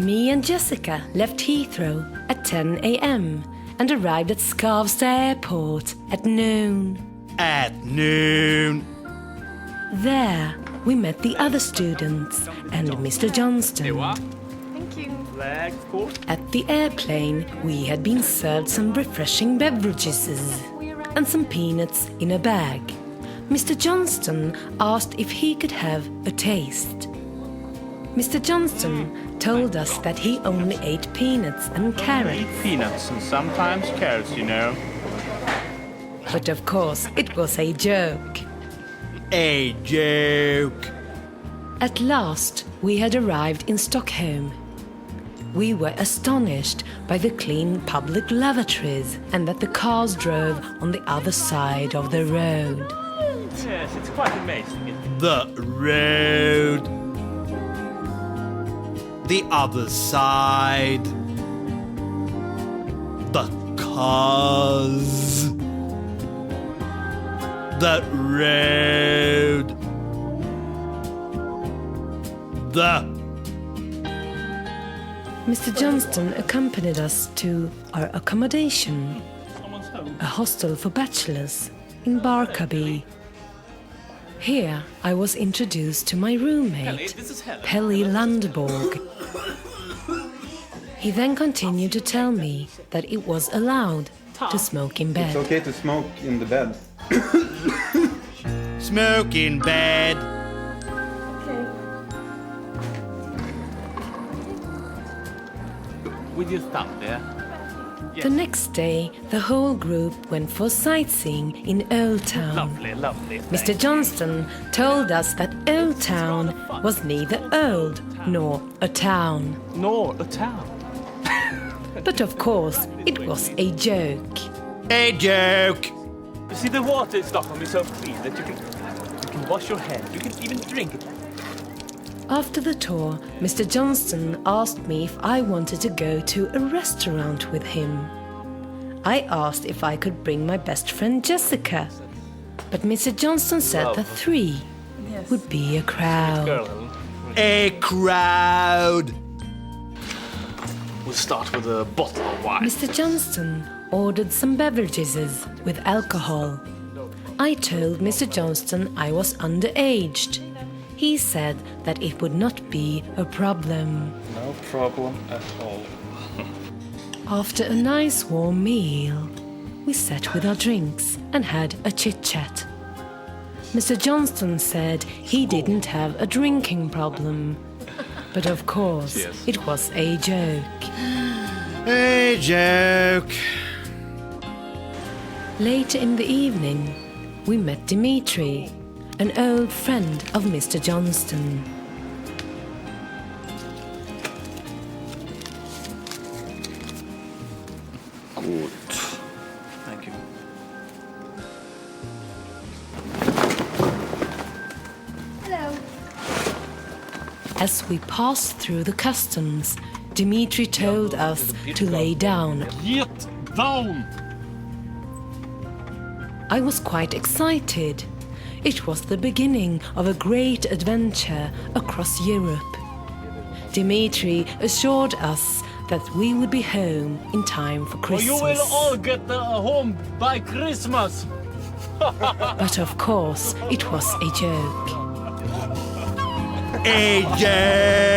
Me and Jessica left Heathrow at 10 a.m. and arrived at Skavsta Airport at noon. At noon. There, we met the other students and Mr. Johnston. Thank you. Flag, cool. At the airplane, we had been served some refreshing beverages and some peanuts in a bag. Mr. Johnston asked if he could have a taste. Mr. Johnston told us that he only ate peanuts and carrots. Eat peanuts and sometimes carrots, you know. But of course, it was a joke. A joke. At last, we had arrived in Stockholm. We were astonished by the clean public lavatories and that the cars drove on the other side of the road. Yes, it's quite amazing. The road. The other side. The cars. The road. Mr. Johnston accompanied us to our accommodation, Someone's home. a hostel for bachelors in Barkarby. Here I was introduced to my roommate, This is Helen. Pelly Landborg. He then continued to tell me that it was allowed to smoke in It's bed. okay to smoke in the bed. Smoke in bed. With your thumb there. The next day, the whole group went for sightseeing in Old Town. Lovely, lovely. Mr. Johnston told us that Old Town was neither old nor a town. Nor a town. But of course, it was a joke. A joke. You see, the water in Stockholm is so clean that you can wash your hands. You can even drink it. After the tour, Mr. Johnston asked me if I wanted to go to a restaurant with him. I asked if I could bring my best friend Jessica, but Mr. Johnston said that 3 would be a crowd. Girl, Helen. A crowd. We'll start with a bottle of wine. Mr. Johnston ordered some beverages with alcohol. I told Mr. Johnston I was underaged. He said that it would not be a problem. No problem at all. After a nice warm meal, we sat with our drinks and had a chit-chat. Mr. Johnston said he didn't have a drinking problem. But of course, it was a joke. A joke. Later in the evening, we met Dimitri, an old friend of Mr. Johnston. Good. Thank you. Hello. As we passed through the customs, Dimitri told us to lay down. Get down! I was quite excited. It was the beginning of a great adventure across Europe. Dimitri assured us that we would be home in time for Christmas. You will all get home by Christmas. But of course, it was a joke. A joke.